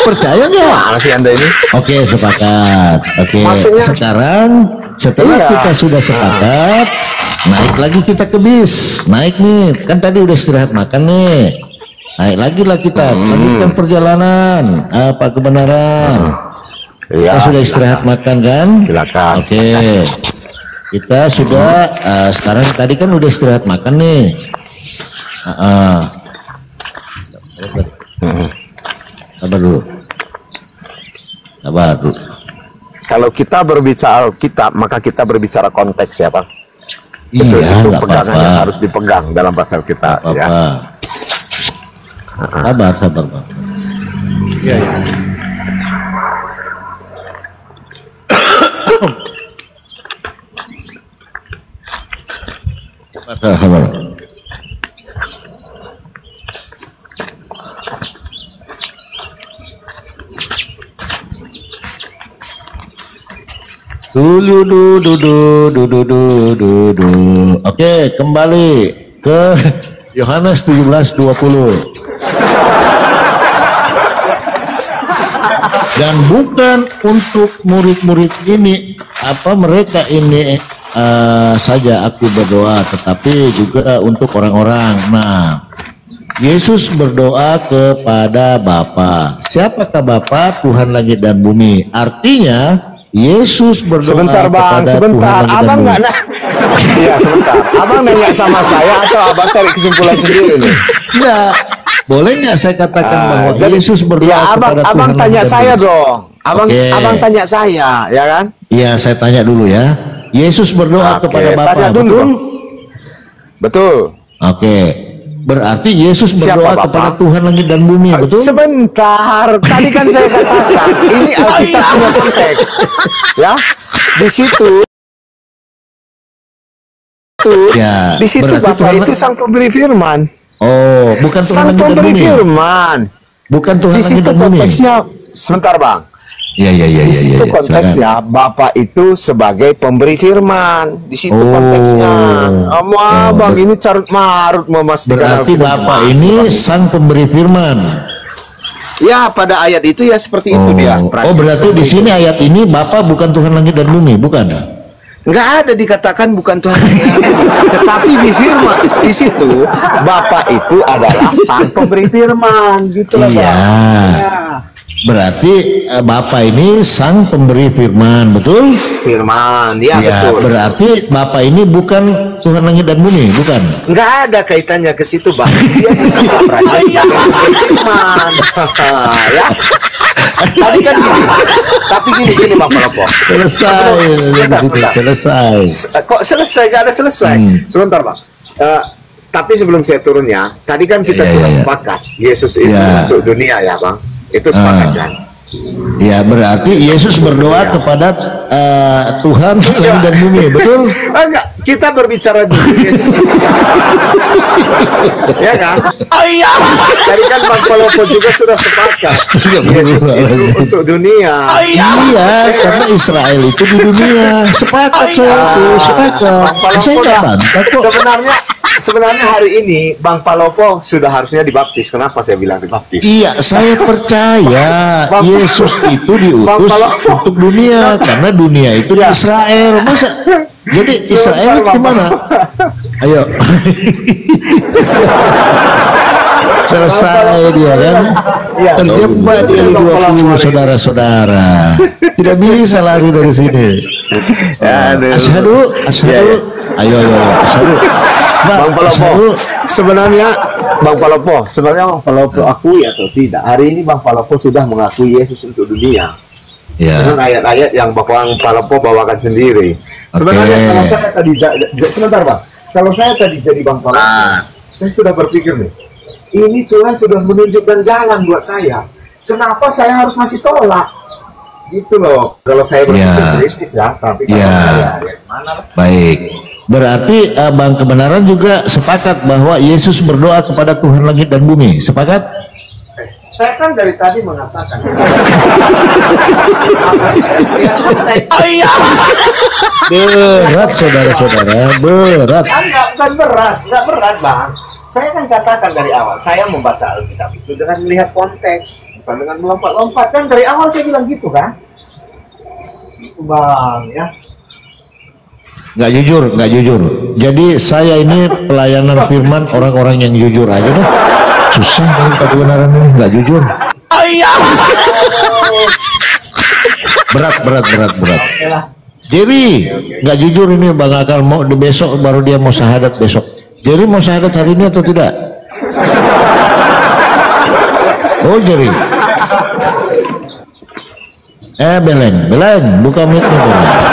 Percaya nggak? Mana sih Anda ini? Oke, sepakat. Oke, Maksudnya- sekarang setelah Iya. kita sudah sepakat, naik lagi kita ke bis. Naik nih, kan tadi udah istirahat makan nih. Naik lagi lah kita, lanjutkan perjalanan. Apa kebenaran? Iya. Kita sudah istirahat makan kan? Silakan. Oke. Kita sudah sekarang tadi kan udah istirahat makan nih. Sabar dulu. Kalau kita berbicara Alkitab, maka kita berbicara konteks ya, Pak. Betul, Iya, itu nggak pegangan apa-apa. yang harus dipegang dalam bahasa kita ya. Sabar, Bang. Iya. Sabar. Oke, kembali ke Yohanes 17:20. Dan bukan untuk murid-murid ini, mereka ini saja aku berdoa, tetapi juga untuk orang-orang. Nah, Yesus berdoa kepada Bapa. Siapakah Bapa? Tuhan langit dan bumi. Artinya Yesus berdoa Sebentar, Bang, kepada sebentar. Tuhan langit dan Abang bumi. nggak Iya, sebentar. Abang nanya sama saya atau abang cari kesimpulan sendiri nih? Enggak. Boleh nggak saya katakan bahwa Jadi, Yesus berdoa ya, kepada Tuhan abang tanya langit dan saya bumi? dong. Oke. Abang tanya saya, ya kan? Iya, saya tanya dulu ya. Yesus berdoa Oke, kepada Bapa, tanya dulu betul? dong. Betul. Oke. Berarti Yesus Siapa berdoa Bapak? kepada Tuhan langit dan bumi, betul? Sebentar, tadi kan saya katakan ini Alkitab punya konteks, ya. Di situ Ya, Di situ Bapa itu sang pemberi firman. Oh, bukan Tuhan Sang langit dan pemberi bumi. firman. Bukan Tuhan Di langit situ dan bumi. konteksnya, sebentar Bang. Iya. Di situ Silakan. konteksnya Bapa itu sebagai pemberi firman. Di situ konteksnya. Ya, Bang, ini carut marut memastikan. Berarti Bapa ini sang pemberi firman. Ya, pada ayat itu ya seperti itu dia. Oh, berarti di sini ayat ini Bapa bukan Tuhan langit dan bumi, bukan? Nggak ada dikatakan bukan Tuhan. Tetapi di firman di situ Bapa itu adalah sang pemberi firman, gitu loh, Iya. Bang. Ya. Berarti Bapa ini sang pemberi firman, betul? Firman, ya, betul. Berarti Bapa ini bukan Tuhan langit dan bumi, bukan? Nggak ada kaitannya ke situ, Bang. Dia bisa sebagai pemberi firman. Ya. Tadi kan gini. Tapi gini Bang Palopo. Selesai. Kok selesai? Nggak ada selesai. Sebentar, Bang. Tapi sebelum saya turunnya, tadi kan kita sudah sepakat Yesus itu untuk dunia, ya Bang. Itu sepakat kan? Ya, berarti Yesus berdoa kepada Tuhan langit dan bumi, betul? Enggak, kita berbicara dulu Yesus itu siapa? Ya kan? Oh iya. Tadi kan Bang Palopo juga sudah sepakat Yesus itu untuk dunia. Oh Iya, karena Israel itu di dunia. Sepakat saya itu, sepakat. Saya nggak bantah kok. Sebenarnya hari ini Bang Palopo sudah harusnya dibaptis. Kenapa saya bilang dibaptis? Iya, saya percaya Yesus itu diutus untuk dunia, karena dunia itu di Israel. Masa jadi Israel itu gimana? Ayo. Selesai dia kan, terjebak dia di 20, saudara-saudara. Tidak bisa lari dari sini. Asyhadu. Ayo, asyhadu. Bang Palopo, sebenarnya Bang Palopo akui atau tidak, hari ini Bang Palopo sudah mengakui Yesus untuk dunia. Dengan ayat-ayat yang Bang Palopo bawakan sendiri. Sebenarnya kalau saya tadi sebentar Bang, kalau saya tadi jadi Bang Palopo, saya sudah berpikir nih, ini Tuhan sudah menunjukkan jalan buat saya. Kenapa saya harus masih tolak? Gitu loh. Kalau saya berpikir kritis ya, tapi kalau saya mana? Baik. Berarti Bang Kebenaran juga sepakat bahwa Yesus berdoa kepada Tuhan langit dan bumi. Sepakat? Saya kan dari tadi mengatakan. Berat saudara-saudara, berat. Bukan berat Bang. Saya kan katakan dari awal, saya membaca Alkitab itu dengan melihat konteks, bukan dengan melompat-lompat. Kan dari awal saya bilang gitu kan? Itu Bang, ya. Nggak jujur. Jadi saya ini pelayanan firman orang-orang yang jujur aja deh. Susah minta kebenaran ini, nggak jujur. Berat. Jadi nggak jujur ini Bang Akal, mau besok baru dia mau syahadat besok. Jadi mau syahadat hari ini atau tidak? Oh Jerry. Beleng, buka mic-nya Beleng.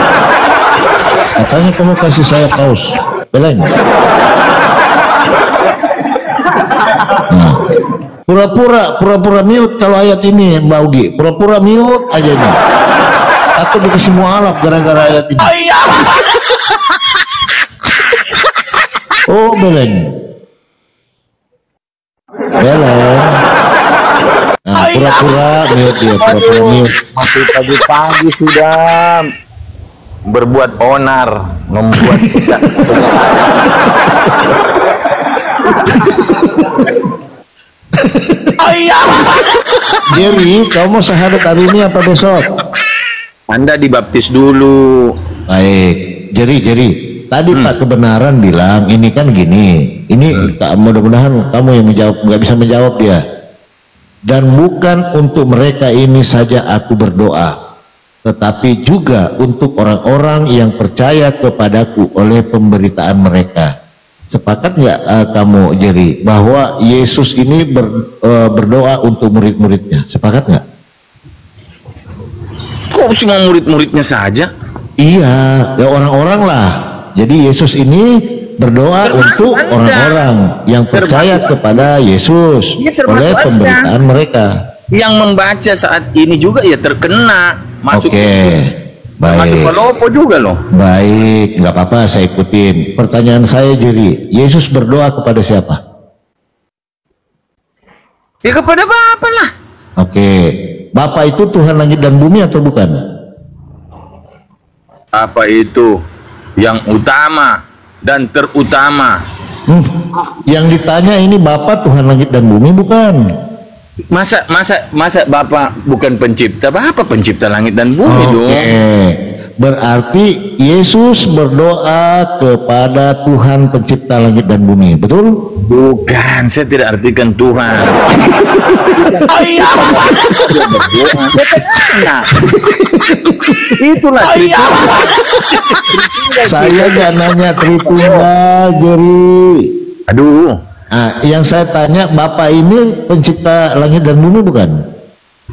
Katanya kamu kasih saya paus, Beleng. Nah, pura-pura mute kalau ayat ini Mbak Ugi, pura-pura mute aja nih. Takut dikasih mualaf gara-gara ayat ini. Oh Beleng. Nah, pura-pura mute dia, pura-pura mute. Masih pagi-pagi sudah berbuat onar, membuat kita Jerry, kamu mau syahadat hari ini apa besok? Anda dibaptis dulu. Baik, Jerry. Tadi Pak Kebenaran bilang ini kan gini. Ini mudah-mudahan kamu yang menjawab, nggak bisa menjawab dia. Dan bukan untuk mereka ini saja aku berdoa, tetapi juga untuk orang-orang yang percaya kepadaku oleh pemberitaan mereka. Sepakat nggak kamu Jerry bahwa Yesus ini berdoa untuk murid-muridnya? Sepakat nggak? Kok cuma murid-muridnya saja? Iya, ya orang-orang lah. Jadi Yesus ini berdoa untuk orang-orang yang percaya kepada Yesus oleh pemberitaan mereka. Yang membaca saat ini juga ya terkena masuk. Masuk Baik. palopo juga loh. Baik, nggak apa-apa, saya ikutin. Pertanyaan saya, Jerry, Yesus berdoa kepada siapa? Ya kepada Bapa lah. Oke, Bapa itu Tuhan langit dan bumi atau bukan? Apa itu yang utama dan terutama? Yang ditanya ini Bapa Tuhan langit dan bumi bukan? Masa Bapak bukan pencipta? Bapa pencipta langit dan bumi dong. Berarti Yesus berdoa kepada Tuhan pencipta langit dan bumi, betul? Bukan, saya tidak artikan Tuhan. Itulah cerita. Saya nggak nanya Tritunggal, Jerry. Aduh. Nah, yang saya tanya, Bapak ini pencipta langit dan bumi bukan?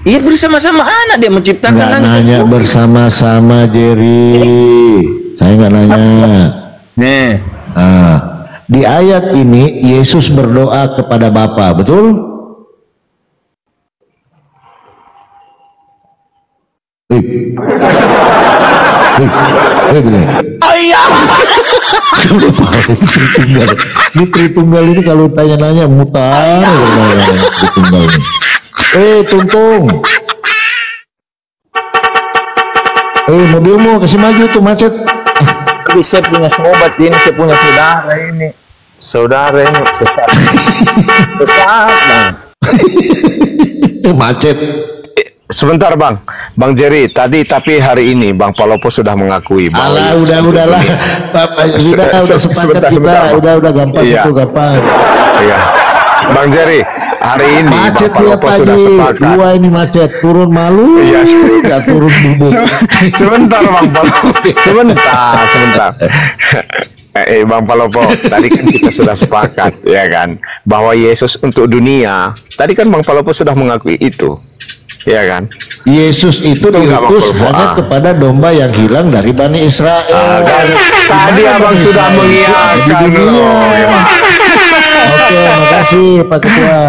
Iya, bersama-sama anak dia menciptakan Nggak langit dan nanya bumi. bersama-sama, Jerry. Saya nggak nanya. Nih, Nah, di ayat ini Yesus berdoa kepada Bapa, betul? Begini. Ini Tritunggal ini kalau tanya-nanya mutar Tritunggal ini. Tungtung. Mobilmu kasih maju tuh, macet. tapi saya punya sobat ini, saya punya saudara ini sesat. Macet. Sebentar Bang Jerry, tapi hari ini Bang Palopo sudah mengakui bahwa Udahlah. Udah sepakat kita, udah gampang Iya. itu gampang. Iya. Bang Jerry, hari ini Macet Bang ya Palopo Pak sudah Ji. sepakat. Gua ini macet, turun malu, Iya. nggak turun bubuk. Sebentar Bang Palopo, sebentar. Bang Palopo, tadi kan kita sudah sepakat ya kan bahwa Yesus untuk dunia. Tadi kan Bang Palopo sudah mengakui itu. Ya kan? Yesus itu Enggak, diutus Bang Palopo. hanya kepada domba yang hilang dari Bani Israel. Kan, tadi Dimana Abang Bani sudah Israel? mengiyakan Di dunia. loh, ya. Oke, makasih Pak Ketua.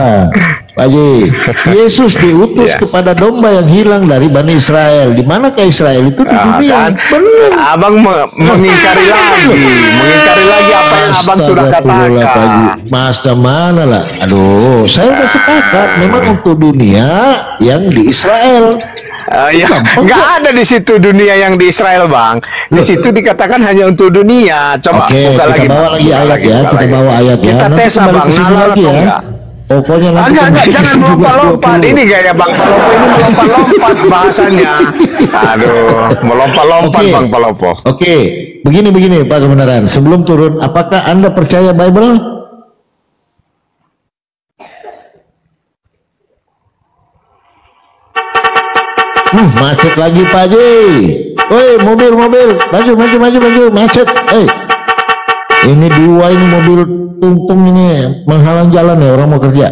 Pak Haji, Yesus diutus Ya. kepada domba yang hilang dari Bani Israel. Di manakah Israel itu di dunia? Kan? Benar. Abang mengingkari lagi apa yang Abang sudah Astagfirullah, Pak Haji. katakan. Mas mana lah? Aduh, saya udah sepakat. Memang untuk dunia yang di Israel. Ya, nggak ada di situ dunia yang di Israel, Bang. Di situ dikatakan hanya untuk dunia. Coba Oke, buka kita bawa Bang. lagi Buka ayat ya. buka Kita lagi. bawa ayat ya. Kita Nanti tes kembali Bang, ke sini nalar lagi atau ya. enggak? Pokoknya nanti Enggak, kembali jangan ke melompat-lompat. 17.20. Ini gaya Bang Palopo ini melompat-lompat bahasanya. Aduh, melompat-lompat Oke. Bang Palopo. Oke, begini Pak Kebenaran. Sebelum turun, apakah Anda percaya Bible? Macet lagi Pak Haji. Woi, mobil, maju, macet. Ini dua ini mobil tungtung ini menghalang jalan ya orang mau kerja.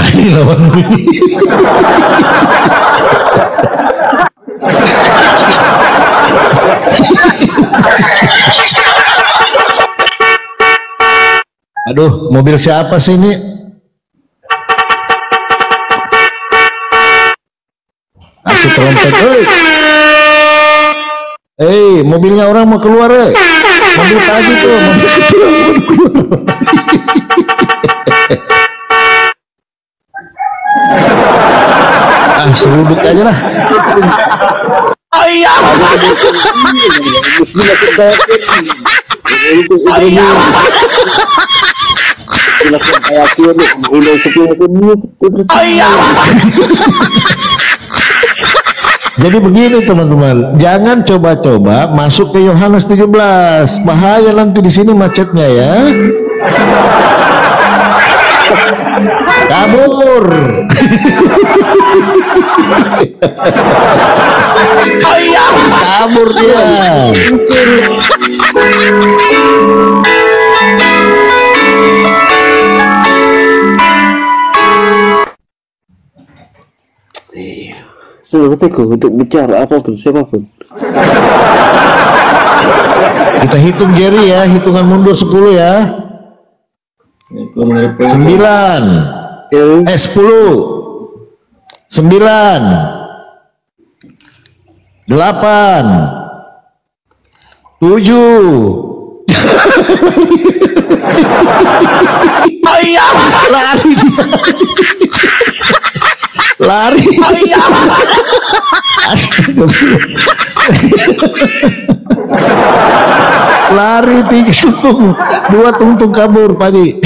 Ini lawan ini. Aduh, mobil siapa sih ini? Kasih trompet, mobilnya orang mau keluar, mobil tadi tuh, mobil itu mau keluar. Seruduk aja lah. Jadi begini teman-teman, jangan coba-coba masuk ke Yohanes 17. Bahaya nanti di sini macetnya ya. Kabur. Kabur dia. Seluruh teguh untuk bicara apapun, siapapun. Kita hitung Jerry ya, hitungan mundur 10 ya. 9, 10, 9, 8, 7. Oh iya. Lari dia. Lari. Oh iya. Astagfirullah. Lari 3 tungtung, 2 tungtung kabur Pak Haji.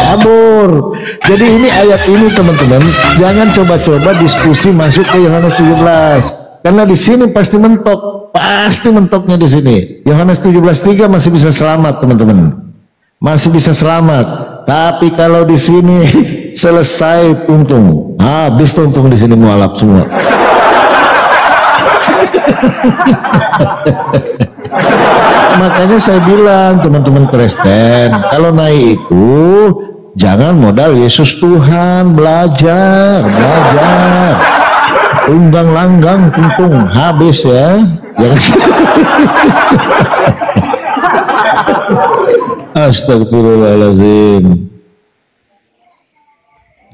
Kabur. Jadi ini ayat ini teman-teman, jangan coba-coba diskusi masuk ke Yohanes 17. Karena di sini pasti mentok, pasti mentoknya di sini. Yohanes 17:3 masih bisa selamat teman-teman, masih bisa selamat. Tapi kalau di sini selesai tungtung, habis tungtung di sini mualaf semua. Makanya saya bilang teman-teman Kristen, kalau naik itu jangan modal Yesus Tuhan, belajar. Unggang langgang tungtung habis ya. Jangan. Astagfirullahaladzim.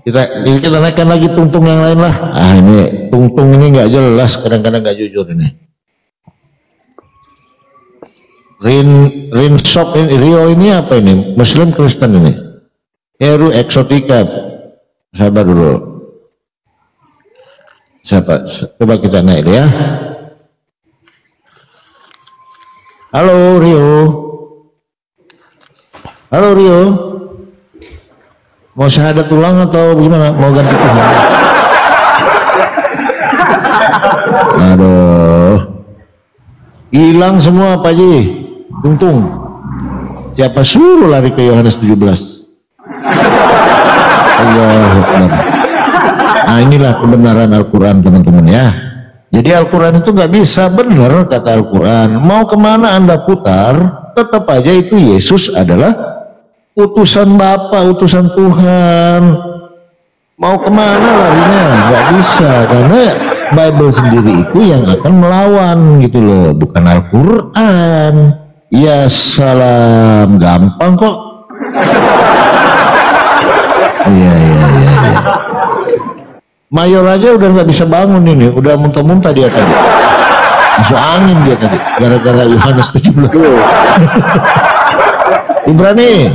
Kita naikkan lagi tungtung yang lain lah. Ini tungtung ini nggak jelas, kadang-kadang nggak jujur ini. Rin shop ini, Rio ini apa ini? Muslim Kristen ini? Heru eksotika. Sabar dulu. Coba kita naik ya. Halo Rio. Halo Rio. Mau syahadat ulang atau gimana? Mau ganti Tuhan? Aduh. Hilang semua Pak Haji. Tungtung. Siapa suruh lari ke Yohanes 17? Allahu Akbar. Nah inilah kebenaran Al-Quran teman-teman ya. Jadi Al-Quran itu nggak bisa benar kata Al-Quran. Mau kemana Anda putar, tetap aja itu Yesus adalah utusan Bapa, utusan Tuhan. Mau kemana larinya? Nggak bisa, karena Bible sendiri itu yang akan melawan gitu loh, bukan Al-Quran. Ya salam, gampang kok. Iya. Mayor aja udah nggak bisa bangun ini, udah muntah-muntah dia tadi. Masuk angin dia tadi, gara-gara Yohanes 17. Ibrani